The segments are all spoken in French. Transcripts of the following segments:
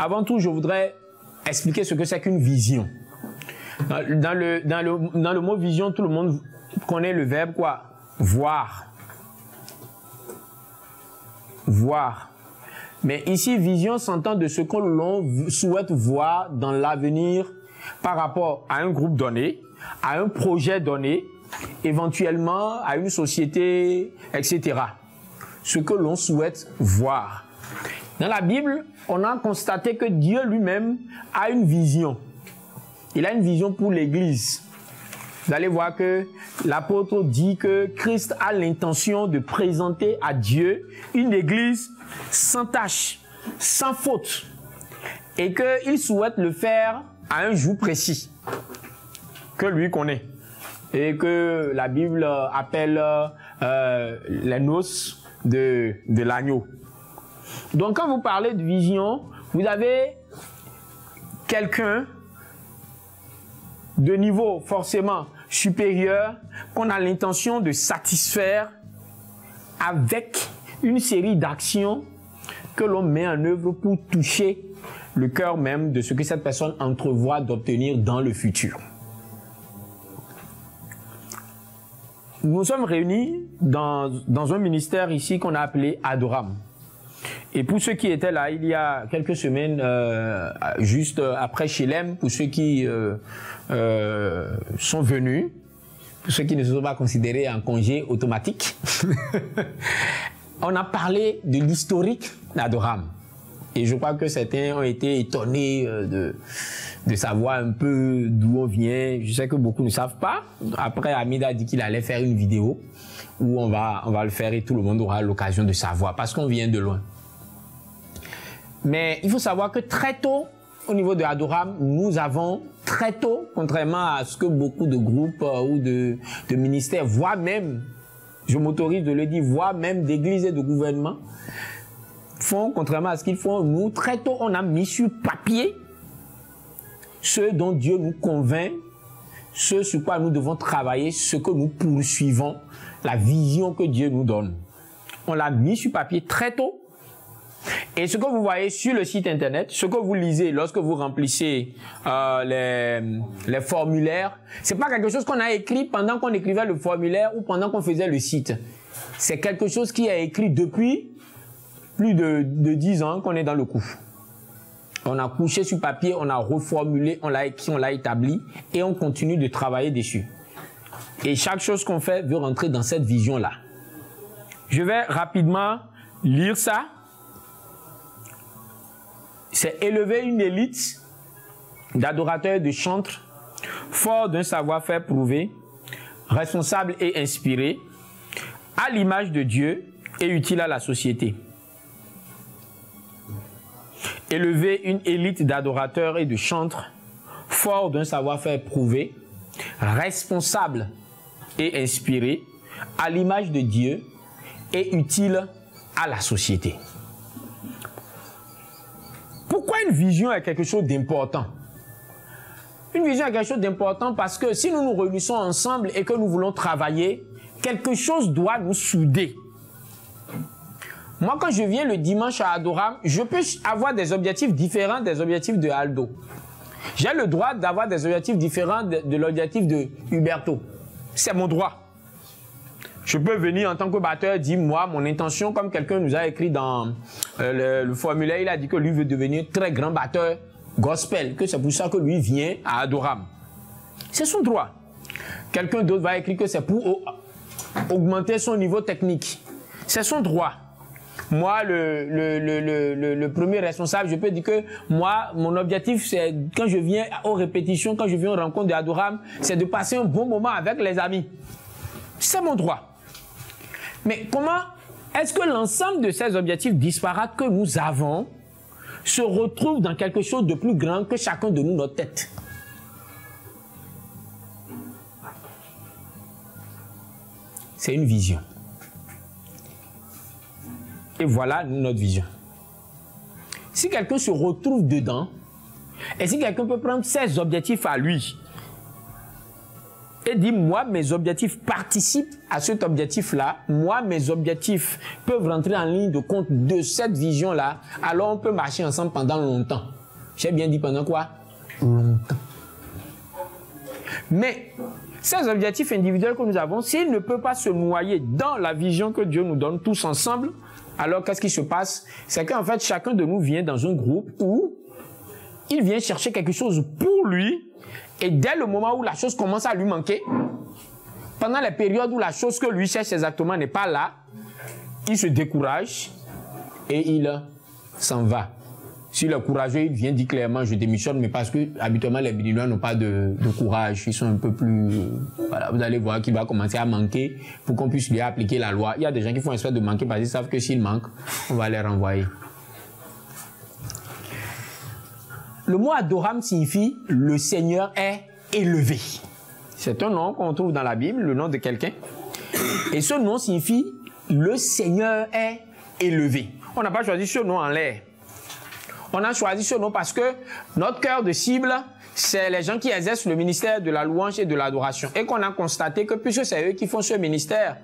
Avant tout, je voudrais expliquer ce que c'est qu'une vision. Dans le mot vision, tout le monde connaît le verbe quoi? Voir. Voir. Mais ici, vision s'entend de ce que l'on souhaite voir dans l'avenir par rapport à un groupe donné, à un projet donné, éventuellement à une société, etc. Ce que l'on souhaite voir. Dans la Bible, on a constaté que Dieu lui-même a une vision. Il a une vision pour l'Église. Vous allez voir que l'apôtre dit que Christ a l'intention de présenter à Dieu une Église sans tache, sans faute. Et qu'il souhaite le faire à un jour précis que lui connaît. Et que la Bible appelle les noces de l'agneau. Donc quand vous parlez de vision, vous avez quelqu'un de niveau forcément supérieur qu'on a l'intention de satisfaire avec une série d'actions que l'on met en œuvre pour toucher le cœur même de ce que cette personne entrevoit d'obtenir dans le futur. Nous sommes réunis dans un ministère ici qu'on a appelé Adoram. Et pour ceux qui étaient là il y a quelques semaines, juste après Chelem, pour ceux qui sont venus, pour ceux qui ne se sont pas considérés en congé automatique, on a parlé de l'historique d'Adoram. Et je crois que certains ont été étonnés de savoir un peu d'où on vient. Je sais que beaucoup ne savent pas. Après, Hamid a dit qu'il allait faire une vidéo où on va le faire et tout le monde aura l'occasion de savoir parce qu'on vient de loin. Mais il faut savoir que très tôt, au niveau de Adoram, nous avons très tôt, contrairement à ce que beaucoup de groupes ou de ministères, voire même, je m'autorise de le dire, voire même d'églises et de gouvernements, font, contrairement à ce qu'ils font, nous, très tôt, on a mis sur papier ce dont Dieu nous convainc, ce sur quoi nous devons travailler, ce que nous poursuivons, la vision que Dieu nous donne. On l'a mis sur papier très tôt. Et ce que vous voyez sur le site internet, ce que vous lisez lorsque vous remplissez les formulaires, c'est pas quelque chose qu'on a écrit pendant qu'on écrivait le formulaire ou pendant qu'on faisait le site. C'est quelque chose qui est écrit depuis plus de 10 ans qu'on est dans le coup. On a couché sur papier, on a reformulé, on l'a écrit, on l'a établi et on continue de travailler dessus. Et chaque chose qu'on fait veut rentrer dans cette vision-là. Je vais rapidement lire ça. C'est élever une élite d'adorateurs de chantres, forts d'un savoir-faire prouvé, responsables et inspirés, à l'image de Dieu et utiles à la société. Élever une élite d'adorateurs et de chantres, forts d'un savoir-faire prouvé, responsables et inspirés, à l'image de Dieu et utiles à la société. Pourquoi une vision est quelque chose d'important? Une vision est quelque chose d'important parce que si nous nous réunissons ensemble et que nous voulons travailler, quelque chose doit nous souder. Moi, quand je viens le dimanche à Adoram, je peux avoir des objectifs différents des objectifs de Aldo. J'ai le droit d'avoir des objectifs différents de l'objectif de Huberto. C'est mon droit. Je peux venir en tant que batteur, dire moi, mon intention, comme quelqu'un nous a écrit dans le formulaire, il a dit que lui veut devenir très grand batteur gospel, que c'est pour ça que lui vient à Adoram. C'est son droit. Quelqu'un d'autre va écrire que c'est pour augmenter son niveau technique. C'est son droit. Moi, le premier responsable, je peux dire que moi, mon objectif, c'est quand je viens aux répétitions, quand je viens aux rencontres de Adoram, c'est de passer un bon moment avec les amis. C'est mon droit. Mais comment est-ce que l'ensemble de ces objectifs disparates que nous avons se retrouvent dans quelque chose de plus grand que chacun de nous, notre tête? C'est une vision. Et voilà notre vision. Si quelqu'un se retrouve dedans, et si quelqu'un peut prendre ses objectifs à lui, et dit, moi, mes objectifs participent à cet objectif-là, moi, mes objectifs peuvent rentrer en ligne de compte de cette vision-là, alors on peut marcher ensemble pendant longtemps. J'ai bien dit pendant quoi? Longtemps. Mais ces objectifs individuels que nous avons, s'ils ne peuvent pas se noyer dans la vision que Dieu nous donne tous ensemble, alors qu'est-ce qui se passe? C'est qu'en fait, chacun de nous vient dans un groupe où il vient chercher quelque chose pour lui, et dès le moment où la chose commence à lui manquer, pendant les périodes où la chose que lui cherche exactement n'est pas là, il se décourage et il s'en va. S'il est courageux, il vient dire clairement je démissionne, mais parce que habituellement les Béninois n'ont pas de courage, ils sont un peu plus... Voilà, vous allez voir qu'il va commencer à manquer pour qu'on puisse lui appliquer la loi. Il y a des gens qui font espèce de manquer parce qu'ils savent que s'ils manquent, on va les renvoyer. Le mot Adoram signifie « le Seigneur est élevé ». C'est un nom qu'on trouve dans la Bible, le nom de quelqu'un. Et ce nom signifie « le Seigneur est élevé ». On n'a pas choisi ce nom en l'air. On a choisi ce nom parce que notre cœur de cible, c'est les gens qui exercent le ministère de la louange et de l'adoration. Et qu'on a constaté que puisque c'est eux qui font ce ministère,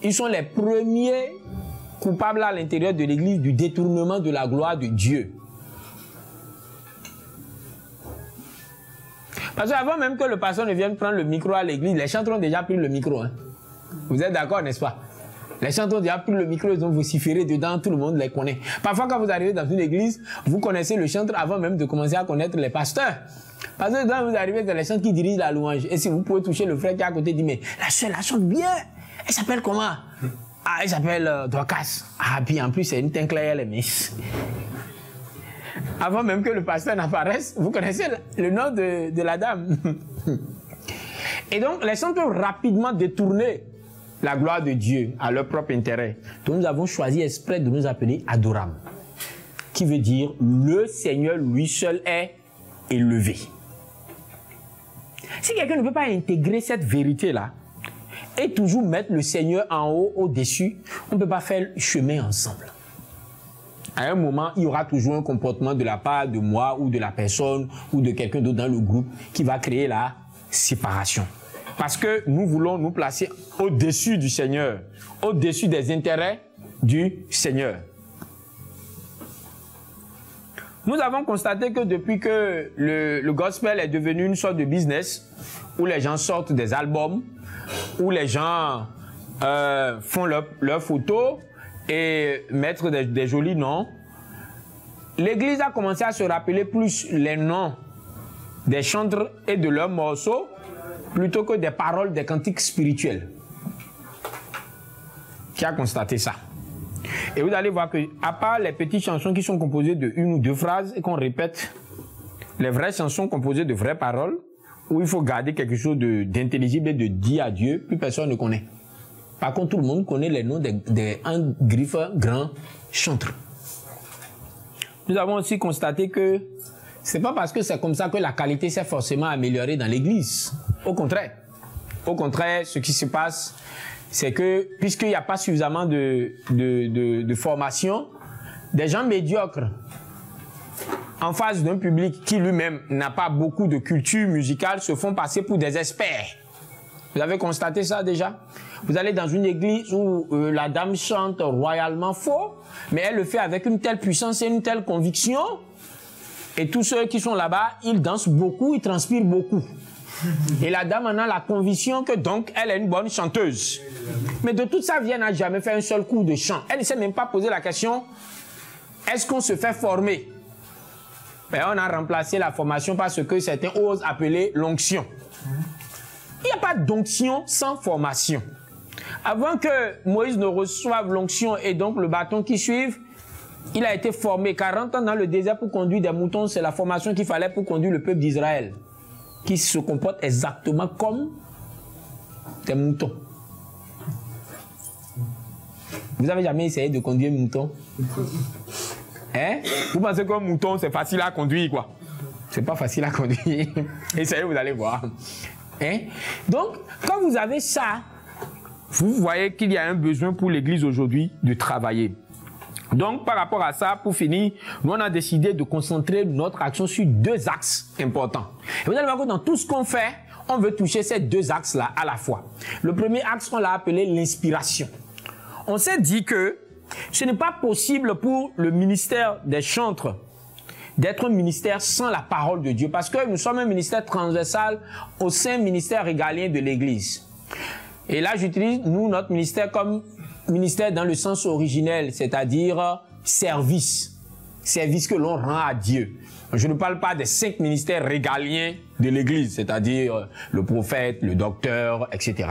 ils sont les premiers coupables à l'intérieur de l'Église du détournement de la gloire de Dieu. Parce qu'avant même que le pasteur ne vienne prendre le micro à l'église, les chantres ont déjà pris le micro. Hein. Vous êtes d'accord, n'est-ce pas? Les chantres ont déjà pris le micro, ils ont vociféré dedans, tout le monde les connaît. Parfois, quand vous arrivez dans une église, vous connaissez le chantre avant même de commencer à connaître les pasteurs. Parce que quand vous arrivez dans les chantres qui dirigent la louange, et si vous pouvez toucher le frère qui est à côté, dit, mais la soeur, elle chante bien. Elle s'appelle comment? Ah, elle s'appelle Dorcas. Ah, puis en plus, c'est une teint clair, elle est miss. Avant même que le pasteur n'apparaisse, vous connaissez le nom de la dame. Et donc, les chantres ont rapidement détourné la gloire de Dieu à leur propre intérêt. Donc, nous avons choisi exprès de nous appeler Adoram, qui veut dire le Seigneur lui seul est élevé. Si quelqu'un ne peut pas intégrer cette vérité-là et toujours mettre le Seigneur en haut, au-dessus, on ne peut pas faire chemin ensemble. À un moment, il y aura toujours un comportement de la part de moi ou de la personne ou de quelqu'un d'autre dans le groupe qui va créer la séparation. Parce que nous voulons nous placer au-dessus du Seigneur, au-dessus des intérêts du Seigneur. Nous avons constaté que depuis que le gospel est devenu une sorte de business, où les gens sortent des albums, où les gens font leurs photos et mettre des jolis noms, l'Église a commencé à se rappeler plus les noms des chantres et de leurs morceaux plutôt que des paroles des cantiques spirituels. Qui a constaté ça? Et vous allez voir que, à part les petites chansons qui sont composées de une ou deux phrases et qu'on répète, les vraies chansons composées de vraies paroles, où il faut garder quelque chose d'intelligible et de dit à Dieu, plus personne ne connaît. Par contre, tout le monde connaît les noms des griffes grands chantres. Nous avons aussi constaté que ce n'est pas parce que c'est comme ça que la qualité s'est forcément améliorée dans l'Église. Au contraire. Au contraire, ce qui se passe, c'est que puisqu'il n'y a pas suffisamment de formation, des gens médiocres en face d'un public qui lui-même n'a pas beaucoup de culture musicale se font passer pour des experts. Vous avez constaté ça déjà? Vous allez dans une église où la dame chante royalement faux, mais elle le fait avec une telle puissance et une telle conviction. Et tous ceux qui sont là-bas, ils dansent beaucoup, ils transpirent beaucoup. Et la dame en a la conviction que donc elle est une bonne chanteuse. Mais de toute sa vie, elle n'a jamais fait un seul cours de chant. Elle ne s'est même pas posé la question, est-ce qu'on se fait former? Ben, on a remplacé la formation par ce que certains osent appeler l'onction. Il n'y a pas d'onction sans formation. Avant que Moïse ne reçoive l'onction et donc le bâton qui suive, il a été formé 40 ans dans le désert pour conduire des moutons. C'est la formation qu'il fallait pour conduire le peuple d'Israël, qui se comporte exactement comme des moutons. Vous avez jamais essayé de conduire un mouton? Hein? Vous pensez qu'un mouton, c'est facile à conduire, quoi? C'est pas facile à conduire. Essayez, vous allez voir. Hein? Donc, quand vous avez ça, vous voyez qu'il y a un besoin pour l'Église aujourd'hui de travailler. Donc, par rapport à ça, pour finir, nous, on a décidé de concentrer notre action sur deux axes importants. Et vous allez voir que dans tout ce qu'on fait, on veut toucher ces deux axes-là à la fois. Le premier axe, on l'a appelé l'inspiration. On s'est dit que ce n'est pas possible pour le ministère des chantres d'être un ministère sans la parole de Dieu. Parce que nous sommes un ministère transversal au sein ministère régalien de l'Église. Et là, j'utilise, nous, notre ministère comme ministère dans le sens originel, c'est-à-dire service. Service que l'on rend à Dieu. Je ne parle pas des 5 ministères régaliens de l'Église, c'est-à-dire le prophète, le docteur, etc.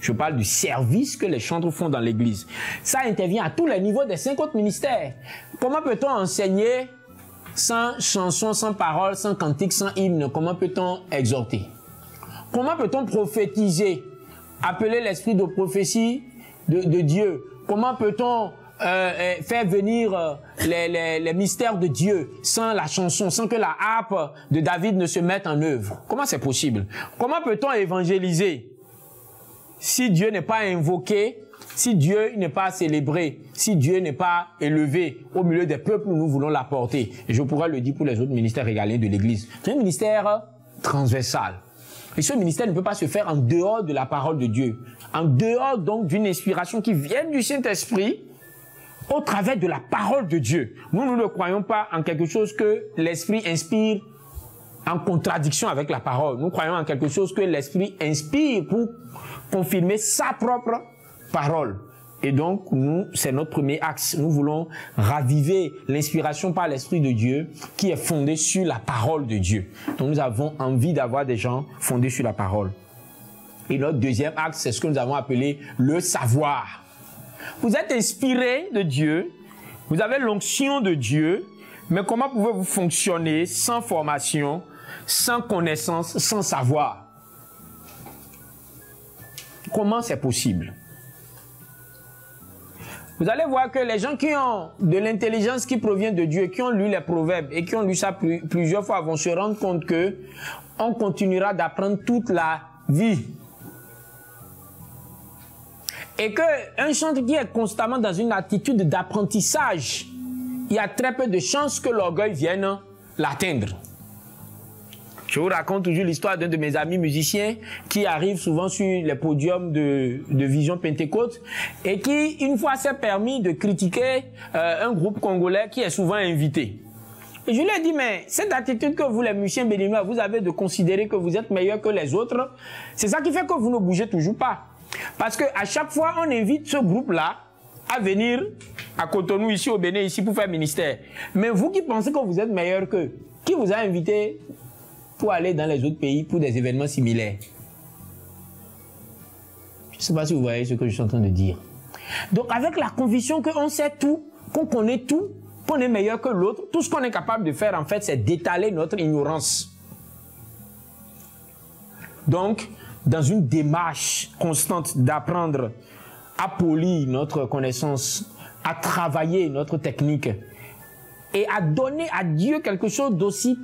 Je parle du service que les chantres font dans l'Église. Ça intervient à tous les niveaux des 5 autres ministères. Comment peut-on enseigner sans chanson, sans parole, sans cantique, sans hymne? Comment peut-on exhorter? Comment peut-on prophétiser? Appeler l'esprit de prophétie de Dieu? Comment peut-on faire venir les mystères de Dieu sans la chanson, sans que la harpe de David ne se mette en œuvre? Comment c'est possible? Comment peut-on évangéliser si Dieu n'est pas invoqué, si Dieu n'est pas célébré, si Dieu n'est pas élevé au milieu des peuples où nous voulons l'apporter? Et je pourrais le dire pour les autres ministères régaliens de l'Église. C'est un ministère transversal. Et ce ministère ne peut pas se faire en dehors de la parole de Dieu, en dehors donc d'une inspiration qui vient du Saint-Esprit, au travers de la parole de Dieu. Nous ne croyons pas en quelque chose que l'Esprit inspire en contradiction avec la parole. Nous croyons en quelque chose que l'Esprit inspire pour confirmer sa propre parole. Et donc, nous, c'est notre premier axe. Nous voulons raviver l'inspiration par l'Esprit de Dieu qui est fondée sur la parole de Dieu. Donc, nous avons envie d'avoir des gens fondés sur la parole. Et notre deuxième axe, c'est ce que nous avons appelé le savoir. Vous êtes inspiré de Dieu, vous avez l'onction de Dieu, mais comment pouvez-vous fonctionner sans formation, sans connaissance, sans savoir? Comment c'est possible? Vous allez voir que les gens qui ont de l'intelligence qui provient de Dieu, qui ont lu les proverbes et qui ont lu ça plusieurs fois vont se rendre compte que on continuera d'apprendre toute la vie. Et qu'un chantre qui est constamment dans une attitude d'apprentissage, il y a très peu de chances que l'orgueil vienne l'atteindre. Je vous raconte toujours l'histoire d'un de mes amis musiciens qui arrive souvent sur les podiums de Vision Pentecôte et qui, une fois, s'est permis de critiquer un groupe congolais qui est souvent invité. Et je lui ai dit, mais cette attitude que vous, les musiciens béninois, vous avez de considérer que vous êtes meilleurs que les autres, c'est ça qui fait que vous ne bougez toujours pas. Parce qu'à chaque fois, on invite ce groupe-là à venir à Cotonou, ici au Bénin, ici pour faire ministère. Mais vous qui pensez que vous êtes meilleur qu'eux, qui vous a invité pour aller dans les autres pays pour des événements similaires? Je ne sais pas si vous voyez ce que je suis en train de dire. Donc avec la conviction qu'on sait tout, qu'on connaît tout, qu'on est meilleur que l'autre, tout ce qu'on est capable de faire en fait, c'est d'étaler notre ignorance. Donc, dans une démarche constante d'apprendre à polir notre connaissance, à travailler notre technique et à donner à Dieu quelque chose d'aussi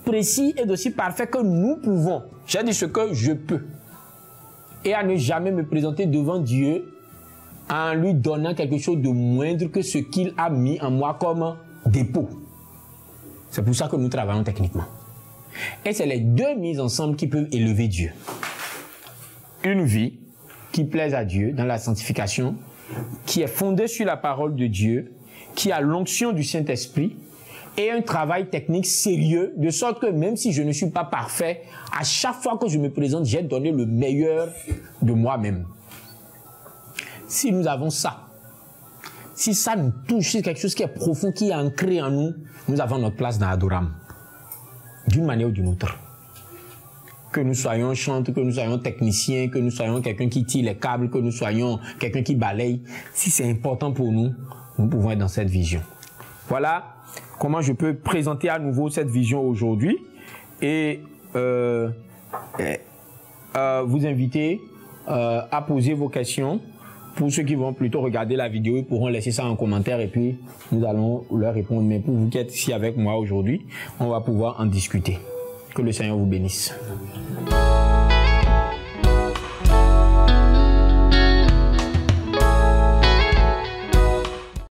précis et d'aussi parfait que nous pouvons. J'ai dit ce que je peux. Et à ne jamais me présenter devant Dieu en lui donnant quelque chose de moindre que ce qu'il a mis en moi comme dépôt. C'est pour ça que nous travaillons techniquement. Et c'est les deux mises ensemble qui peuvent élever Dieu. Une vie qui plaise à Dieu dans la sanctification, qui est fondée sur la parole de Dieu, qui a l'onction du Saint-Esprit et un travail technique sérieux, de sorte que même si je ne suis pas parfait, à chaque fois que je me présente, j'ai donné le meilleur de moi-même. Si nous avons ça, si ça nous touche, c'est quelque chose qui est profond, qui est ancré en nous, nous avons notre place dans Adoram, d'une manière ou d'une autre. Que nous soyons chantres, que nous soyons techniciens, que nous soyons quelqu'un qui tire les câbles, que nous soyons quelqu'un qui balaye. Si c'est important pour nous, nous pouvons être dans cette vision. Voilà comment je peux présenter à nouveau cette vision aujourd'hui et vous inviter à poser vos questions. Pour ceux qui vont plutôt regarder la vidéo, ils pourront laisser ça en commentaire et puis nous allons leur répondre. Mais pour vous qui êtes ici avec moi aujourd'hui, on va pouvoir en discuter. Que le Seigneur vous bénisse.